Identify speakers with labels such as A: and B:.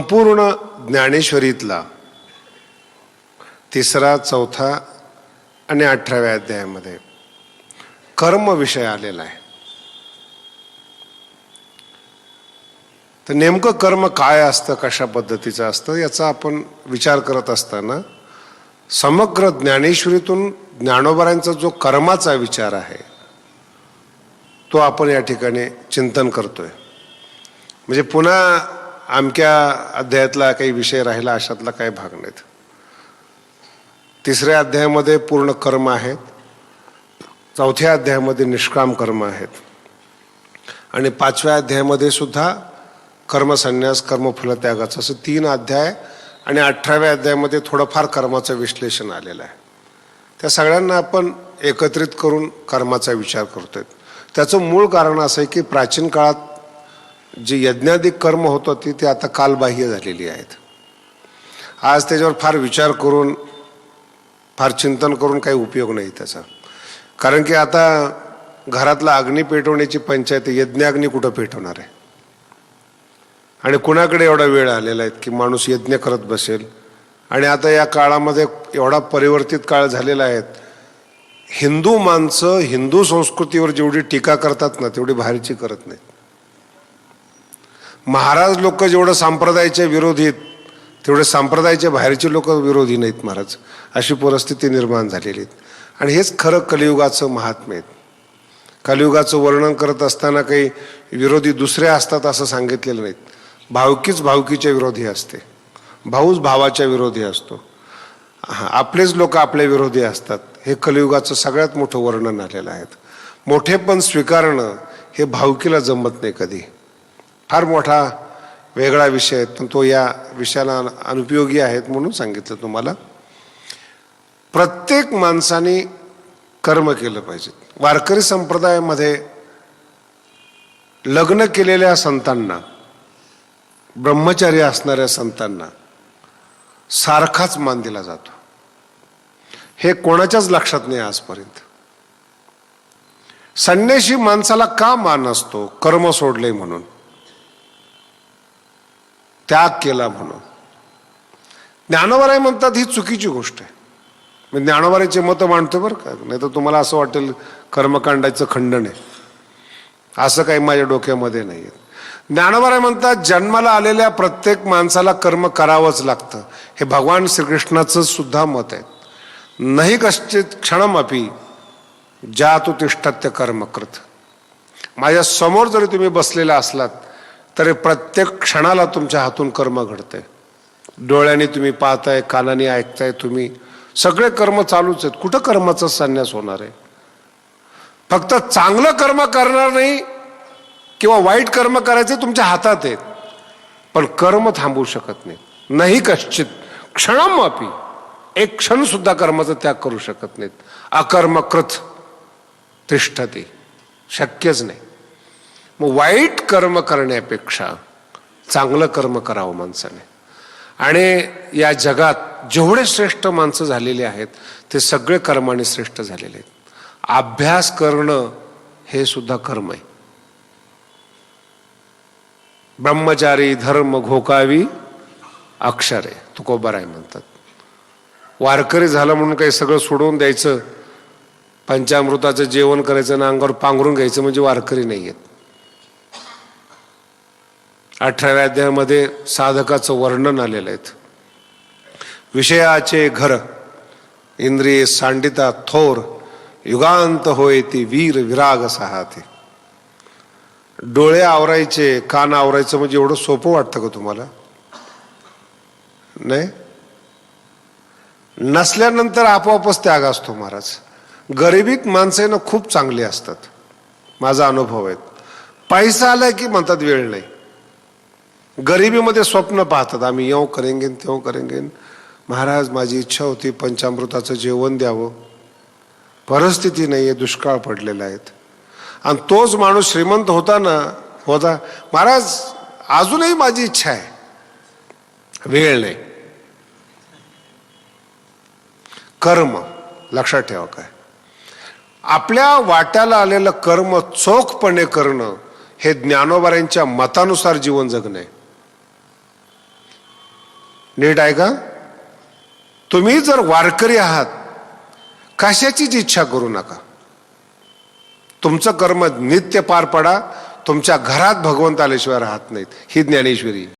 A: संपूर्ण ज्ञानेश्वरीतला 3रा, 4था आणि 18व्या अध्यायामध्ये कर्म विषय आलेला आहे. तर नेमकं कर्म काय असतं, कशा पद्धतीचं असतं याचा आपण विचार करत असताना समग्र ज्ञानेश्वरीतून ज्ञानोबांचा जो कर्माचा विचार आहे तो आपण या ठिकाणी चिंतन करतोय. म्हणजे पुन्हा अमक्या अध्यायातला काही विषय राहिला अशातला काही भाग नाहीत. 3ऱ्या अध्यायामध्ये पूर्ण कर्म आहेत, 4थ्या अध्यायामध्ये निष्काम कर्म आहेत आणि 5व्या अध्यायामध्ये सुद्धा कर्मसन्यास, कर्मफलत्यागाचं असं 3 अध्याय आणि 18व्या अध्यायामध्ये थोडंफार कर्माचं विश्लेषण आलेलं आहे. त्या सगळ्यांना आपण एकत्रित करून कर्माचा विचार करतोय. त्याचं मूळ कारण असं आहे की प्राचीन काळात जी यज्ञाधिक कर्म होत होती ती आता कालबाह्य झालेली आहेत. आज त्याच्यावर फार विचार करून, फार चिंतन करून काही उपयोग नाही त्याचा. कारण की आता घरातला अग्नी पेटवण्याची पंचायत, यज्ञाग्नी कुठं पेटवणार आहे आणि कुणाकडे एवढा वेळ आलेला आहे की माणूस यज्ञ करत बसेल. आणि आता या काळामध्ये एवढा परिवर्तित काळ झालेला आहे, हिंदू माणसं हिंदू संस्कृतीवर जेवढी टीका करतात ना तेवढी बाहेरची करत नाहीत. महाराज लोक जेवढं संप्रदायाच्या विरोधी तेवढे संप्रदायाच्या बाहेरचे लोक विरोधी नाहीत महाराज, अशी परिस्थिती निर्माण झालेली आहे. आणि हेच खरं कलियुगाचं महात्म्य आहे. कलियुगाचं वर्णन करत असताना काही विरोधी दुसरे असतात असं सांगितलेलं नाहीत. भावकीच भावकीच्या विरोधी असते, भाऊच भावाच्या विरोधी असतो, आपलेच लोक आपल्या विरोधी असतात. हे कलियुगाचं सगळ्यात मोठं वर्णन आलेलं आहे. मोठेपण स्वीकारणं हे भावकीला जमत नाही कधी. फार मोठा वेगळा विषय आहे, पण तो या विषयाला अनुपयोगी आहेत म्हणून सांगितलं तुम्हाला. प्रत्येक माणसाने कर्म केलं पाहिजे. वारकरी संप्रदायामध्ये लग्न केलेल्या संतांना, ब्रह्मचारी असणाऱ्या संतांना सारखाच मान दिला जातो. हे कोणाच्याच लक्षात नाही आजपर्यंत. संन्यासी माणसाला का मान असतो? कर्म सोडले म्हणून, त्याग केला म्हणून. ज्ञानोबा म्हणतात ही चुकीची गोष्ट आहे. मी ज्ञानोबाचे मत मांडतो बरं का, नाही तर तुम्हाला असं वाटेल कर्मकांडाचं खंडन आहे. असं काही माझ्या डोक्यामध्ये नाही आहे. ज्ञानोबा म्हणतात जन्माला आलेल्या प्रत्येक माणसाला कर्म करावंच लागतं. हे भगवान श्रीकृष्णाचं सुद्धा मत आहे. नाही कश्चित क्षणमपि जातु तिष्ठत्य कर्मकृत. माझ्या समोर जरी तुम्ही बसलेला असलात तरी प्रत्येक क्षणाला तुमच्या हातून कर्म घडतंय. डोळ्याने तुम्ही पाहताय, कानाने ऐकताय, तुम्ही सगळे कर्म चालूच आहेत. कुठं कर्माचा संन्यास होणार आहे? फक्त चांगलं कर्म करणार नाही किंवा वाईट कर्म करायचे तुमच्या हातात आहेत, पण कर्म थांबवू शकत नाही. नाही कश्चित क्षणमपि, एक क्षण सुद्धा कर्माचा त्याग करू शकत नाहीत. अकर्मकृत तिष्ठती, शक्यच नाही. मग वाईट कर्म करण्यापेक्षा चांगलं कर्म करावं माणसाने. आणि या जगात जेवढे श्रेष्ठ माणसं झालेले आहेत ते सगळे कर्माने श्रेष्ठ झालेले आहेत. अभ्यास करणं हे सुद्धा कर्म आहे. ब्रह्मचारी धर्म घोकावी अक्षरे, तुकोबाराय म्हणतात. वारकरी झालं म्हणून काही सगळं सोडून द्यायचं, पंचामृताचं जेवण करायचं ना अंगावर पांघरून घ्यायचं म्हणजे वारकरी नाही आहेत. 18व्या अध्यायामध्ये साधकाचं वर्णन आलेलं आहे. विषयाचे घर इंद्रिये सांडिता थोर, युगांत होय ती वीर विराग सहाते. डोळे आवरायचे, कान आवरायचं म्हणजे एवढं सोपं वाटतं का तुम्हाला? नाही. नसल्यानंतर आपोआपच त्याग असतो महाराज. गरिबीत माणसं ना खूप चांगली असतात, माझा अनुभव आहे. पैसा आलाय की म्हणतात वेळ नाही. गरिबीमध्ये स्वप्न पाहतात, आम्ही येऊ करेंगे तेव्हा करेंगे. महाराज माझी इच्छा होती पंचामृताचं जेवण द्यावं, परिस्थिती नाही आहे, दुष्काळ पडलेला आहेत. आणि तोच माणूस श्रीमंत होता महाराज अजूनही माझी इच्छा आहे, वेळ नाही. कर्म लक्षात ठेवा. काय आपल्या वाट्याला आलेलं कर्म चोखपणे करणं हे ज्ञानोबांच्या मतानुसार जीवन जगणे. नीट ऐका, तुम्ही जर वारकरी आहात कशाचीच इच्छा करू नका. तुमचं कर्म नित्य पार पडा. तुमच्या घरात भगवंत आल्याशिवाय राहत नाहीत. ही ज्ञानेश्वरी.